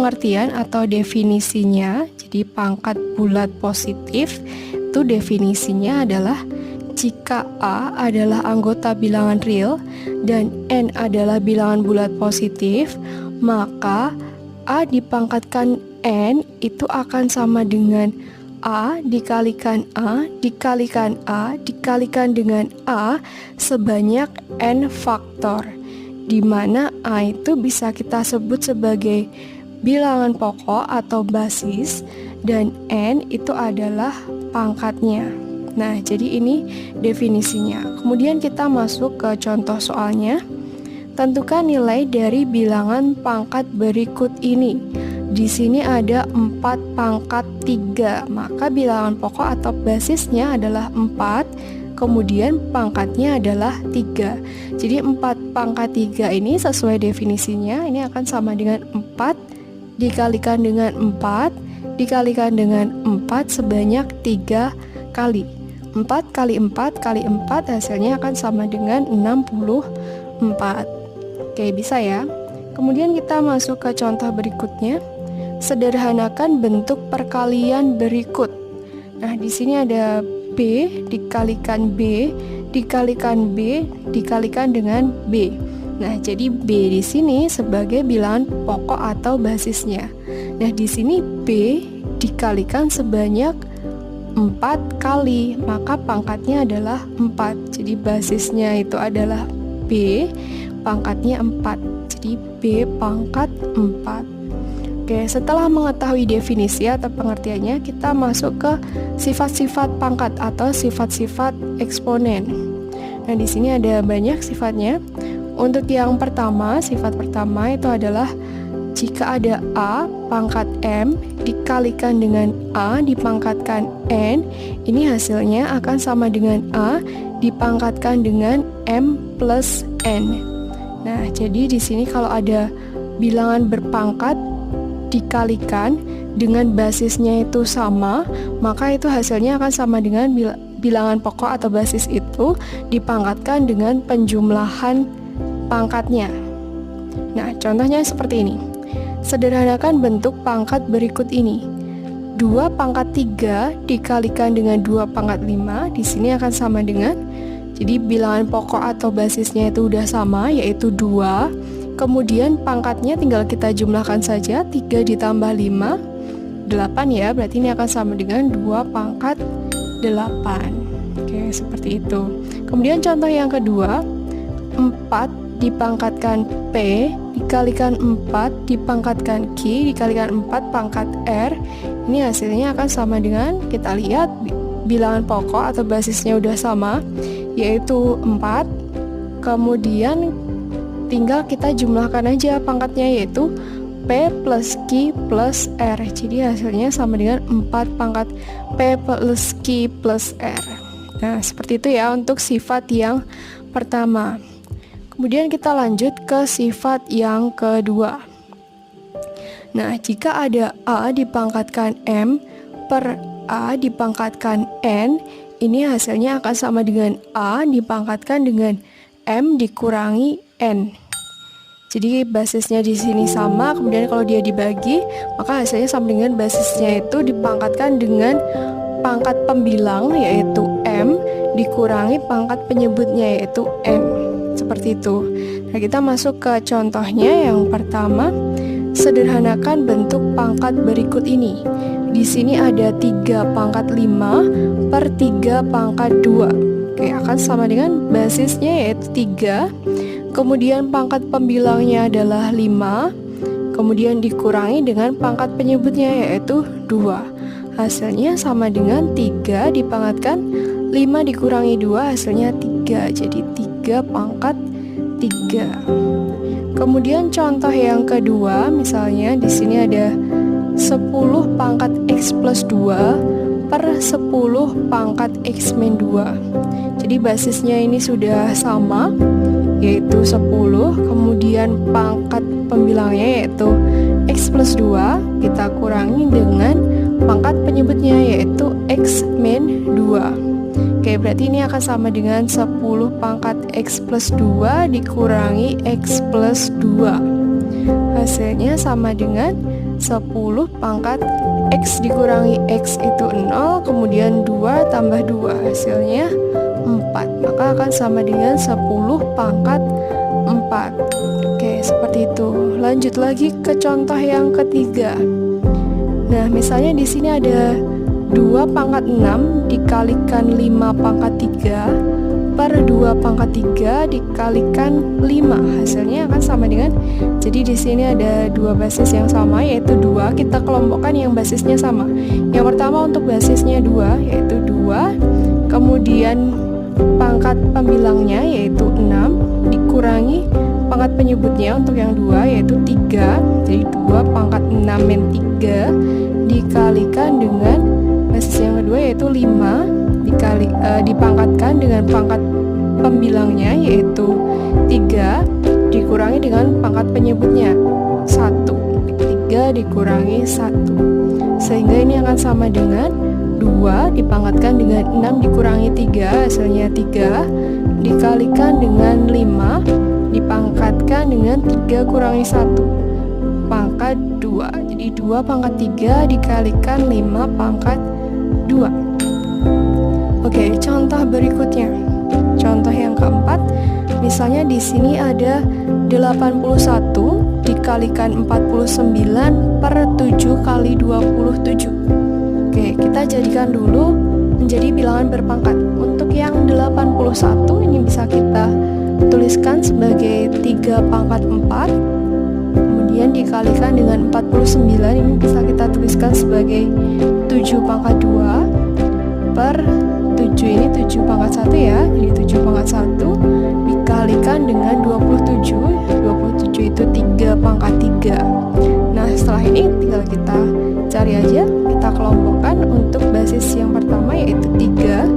pengertian atau definisinya, jadi pangkat bulat positif itu definisinya adalah jika A adalah anggota bilangan real dan N adalah bilangan bulat positif, maka A dipangkatkan N itu akan sama dengan A dikalikan A dikalikan A dikalikan dengan A sebanyak N faktor, di mana A itu bisa kita sebut sebagai bilangan pokok atau basis dan N itu adalah pangkatnya. Nah, jadi ini definisinya. Kemudian kita masuk ke contoh soalnya. Tentukan nilai dari bilangan pangkat berikut ini. Di sini ada 4 pangkat 3, maka bilangan pokok atau basisnya adalah 4, kemudian pangkatnya adalah 3. Jadi 4 pangkat 3 ini sesuai definisinya, ini akan sama dengan 4 dikalikan dengan 4 dikalikan dengan 4 sebanyak 3 kali. 4 kali 4 kali 4 hasilnya akan sama dengan 64. Oke, bisa ya. Kemudian kita masuk ke contoh berikutnya. Sederhanakan bentuk perkalian berikut. Nah, di sini ada B dikalikan B dikalikan B dikalikan dengan B. Nah, jadi B di sini sebagai bilangan pokok atau basisnya. Nah, di sini B dikalikan sebanyak 4 kali, maka pangkatnya adalah 4. Jadi basisnya itu adalah B, pangkatnya 4. Jadi B pangkat 4. Oke, setelah mengetahui definisi atau pengertiannya, kita masuk ke sifat-sifat pangkat atau sifat-sifat eksponen. Nah, di sini ada banyak sifatnya. Untuk yang pertama, sifat pertama itu adalah jika ada A pangkat M dikalikan dengan A dipangkatkan N, ini hasilnya akan sama dengan A dipangkatkan dengan M plus N. Nah, jadi di sini kalau ada bilangan berpangkat dikalikan dengan basisnya itu sama, maka itu hasilnya akan sama dengan bilangan pokok atau basis itu dipangkatkan dengan penjumlahan pangkatnya. Nah, contohnya seperti ini. Sederhanakan bentuk pangkat berikut ini. 2 pangkat 3 dikalikan dengan 2 pangkat 5, di sini akan sama dengan, jadi bilangan pokok atau basisnya itu udah sama, yaitu 2. Kemudian pangkatnya tinggal kita jumlahkan saja, 3 ditambah 5, 8 ya, berarti ini akan sama dengan 2 pangkat 8. Oke, seperti itu. Kemudian contoh yang kedua, 4 dipangkatkan P dikalikan 4 dipangkatkan Q dikalikan 4 pangkat R, ini hasilnya akan sama dengan, kita lihat bilangan pokok atau basisnya udah sama, yaitu 4. Kemudian tinggal kita jumlahkan aja pangkatnya, yaitu P plus Q plus R. Jadi hasilnya sama dengan 4 pangkat P plus Q plus R. Nah, seperti itu ya untuk sifat yang pertama. Kemudian kita lanjut ke sifat yang kedua. Nah, jika ada A dipangkatkan M per A dipangkatkan N, ini hasilnya akan sama dengan A dipangkatkan dengan M dikurangi N. Jadi basisnya di sini sama, kemudian kalau dia dibagi, maka hasilnya sama dengan basisnya itu dipangkatkan dengan pangkat pembilang yaitu M dikurangi pangkat penyebutnya yaitu N. Seperti itu. Nah, kita masuk ke contohnya yang pertama. Sederhanakan bentuk pangkat berikut ini. Di sini ada 3 pangkat 5 per 3 pangkat 2. Oke, akan sama dengan basisnya yaitu 3. Kemudian pangkat pembilangnya adalah 5. Kemudian dikurangi dengan pangkat penyebutnya yaitu 2. Hasilnya sama dengan 3 dipangkatkan 5 dikurangi 2 hasilnya 3. Jadi 3 pangkat 3. Kemudian contoh yang kedua, misalnya di sini ada 10 pangkat X plus 2 per 10 pangkat X min 2. Jadi basisnya ini sudah sama, yaitu 10. Kemudian pangkat pembilangnya yaitu X plus 2, kita kurangi dengan pangkat penyebutnya yaitu X min 2. Oke, berarti ini akan sama dengan 10 pangkat X plus 2 dikurangi X plus 2. Hasilnya sama dengan 10 pangkat X dikurangi X itu 0, kemudian 2 tambah 2 hasilnya 4, maka akan sama dengan 10 pangkat 4. Oke, seperti itu. Lanjut lagi ke contoh yang ketiga. Nah, misalnya di sini ada 2 pangkat 6 dikalikan 5 pangkat 3 per 2 pangkat 3 dikalikan 5. Hasilnya akan sama dengan, jadi di sini ada dua basis yang sama yaitu 2. Kita kelompokkan yang basisnya sama. Yang pertama untuk basisnya 2 yaitu 2, kemudian pangkat pembilangnya yaitu 6 dikurangi pangkat penyebutnya untuk yang 2 yaitu 3. Jadi 2 pangkat 6 min 3 dikalikan dengan basis yang kedua yaitu 5 dipangkatkan dengan pangkat pembilangnya yaitu 3 dikurangi dengan pangkat penyebutnya 1. 3 dikurangi 1. Sehingga ini akan sama dengan 2 dipangkatkan dengan 6 dikurangi 3 hasilnya 3 dikalikan dengan 5 dipangkatkan dengan 3 kurangi 1 pangkat 2. Jadi 2 pangkat 3 dikalikan 5 pangkat 2. Oke, contoh berikutnya. Contoh yang keempat, misalnya di sini ada 81 dikalikan 49 per 7 kali 27. Oke, kita jadikan dulu menjadi bilangan berpangkat. Untuk yang 81 ini bisa kita tuliskan sebagai 3 pangkat 4, kemudian dikalikan dengan 49 ini bisa kita tuliskan sebagai 7 pangkat 2 per 7 ini 7 pangkat 1 ya, jadi 7 pangkat 1 dikalikan dengan 27. 27 itu 3 pangkat 3. Nah, setelah ini tinggal kita cari aja, kita kelompokkan untuk basis yang pertama yaitu 3,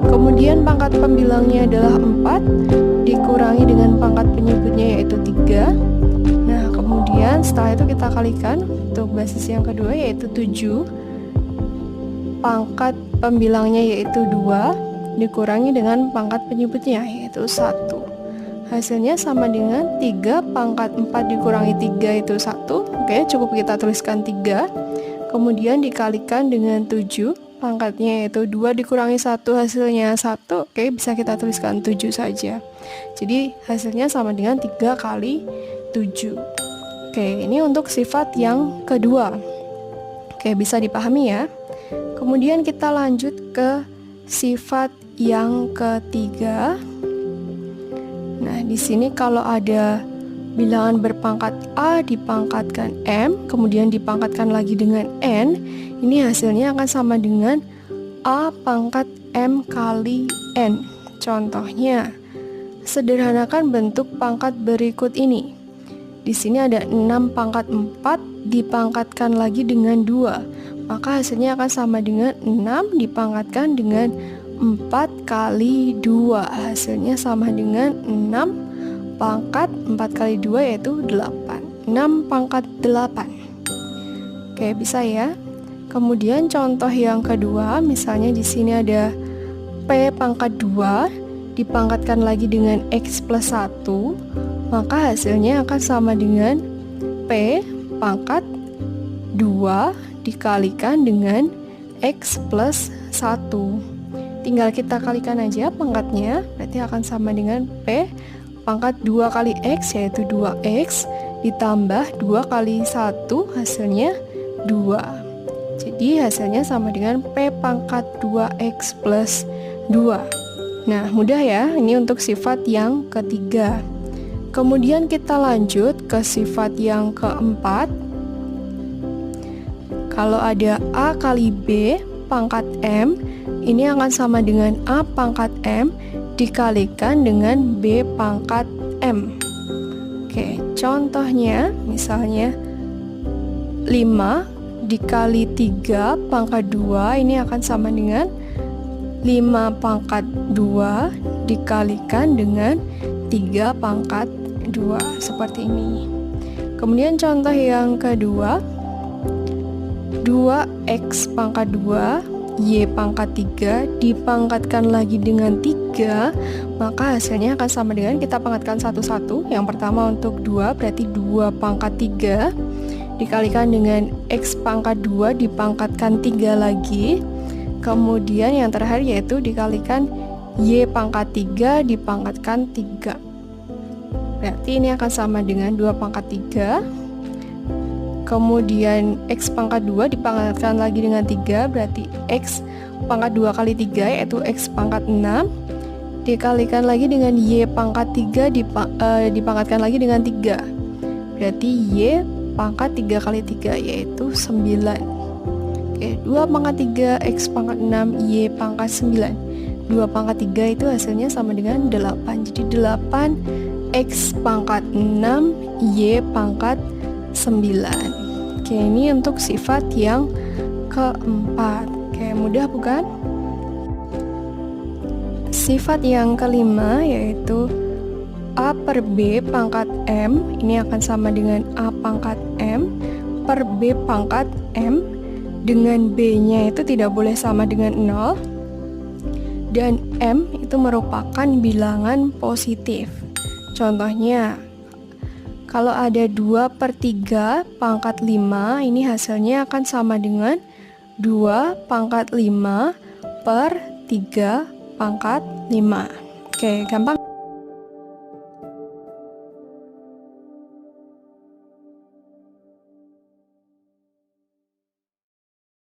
kemudian pangkat pembilangnya adalah 4 dikurangi dengan pangkat penyebutnya yaitu 3. Nah, kemudian setelah itu kita kalikan untuk basis yang kedua yaitu 7, pangkat pembilangnya yaitu 2 dikurangi dengan pangkat penyebutnya yaitu 1. Hasilnya sama dengan 3 pangkat 4 dikurangi 3 itu 1. Oke, cukup kita tuliskan 3. Kemudian dikalikan dengan 7, pangkatnya yaitu 2 dikurangi 1 hasilnya 1. Oke, bisa kita tuliskan 7 saja. Jadi hasilnya sama dengan 3 kali 7. Oke, ini untuk sifat yang kedua. Oke, bisa dipahami ya. Kemudian kita lanjut ke sifat yang ketiga. Nah, di sini kalau ada bilangan berpangkat A dipangkatkan M, kemudian dipangkatkan lagi dengan N, ini hasilnya akan sama dengan A pangkat M kali N. Contohnya, sederhanakan bentuk pangkat berikut ini. Di sini ada 6 pangkat 4 dipangkatkan lagi dengan 2. Maka hasilnya akan sama dengan 6 dipangkatkan dengan 4 kali 2. Hasilnya sama dengan 6 pangkat 4 kali 2 yaitu 8. 6 pangkat 8. Oke, bisa ya. Kemudian contoh yang kedua, misalnya di sini ada P pangkat 2 dipangkatkan lagi dengan X plus 1, maka hasilnya akan sama dengan P pangkat 2 dikalikan dengan X plus 1. Tinggal kita kalikan aja pangkatnya, berarti akan sama dengan P pangkat 2 kali X yaitu 2X ditambah 2 kali 1 hasilnya 2. Jadi hasilnya sama dengan P pangkat 2X plus 2. Nah, mudah ya, ini untuk sifat yang ketiga. Kemudian kita lanjut ke sifat yang keempat. Kalau ada A kali B pangkat M, ini akan sama dengan A pangkat M dikalikan dengan B pangkat M. Oke, contohnya misalnya 5 dikali 3 pangkat 2, ini akan sama dengan 5 pangkat 2 dikalikan dengan 3 pangkat 2, seperti ini. Kemudian contoh yang kedua, 2x pangkat 2 y pangkat 3 dipangkatkan lagi dengan 3, maka hasilnya akan sama dengan kita pangkatkan satu-satu. Yang pertama untuk 2 berarti 2 pangkat 3 dikalikan dengan X pangkat 2 dipangkatkan 3 lagi. Kemudian yang terakhir yaitu dikalikan Y pangkat 3 dipangkatkan 3. Berarti ini akan sama dengan 2 pangkat 3. Kemudian X pangkat 2 dipangkatkan lagi dengan 3, berarti X pangkat 2 kali 3 yaitu X pangkat 6 dikalikan lagi dengan Y pangkat 3 dipangkatkan lagi dengan 3, berarti Y pangkat 3 kali 3 yaitu 9. Oke, 2 pangkat 3 X pangkat 6 Y pangkat 9. 2 pangkat 3 itu hasilnya sama dengan 8. Jadi 8 X pangkat 6 Y pangkat 9. Oke, ini untuk sifat yang keempat. Oke, mudah bukan? Sifat yang kelima yaitu A per B pangkat M, ini akan sama dengan A pangkat M per B pangkat M, dengan B-nya itu tidak boleh sama dengan 0, dan M itu merupakan bilangan positif. Contohnya, kalau ada 2 per 3 pangkat 5, ini hasilnya akan sama dengan 2 pangkat 5 per 3 pangkat 5. Oke, gampang.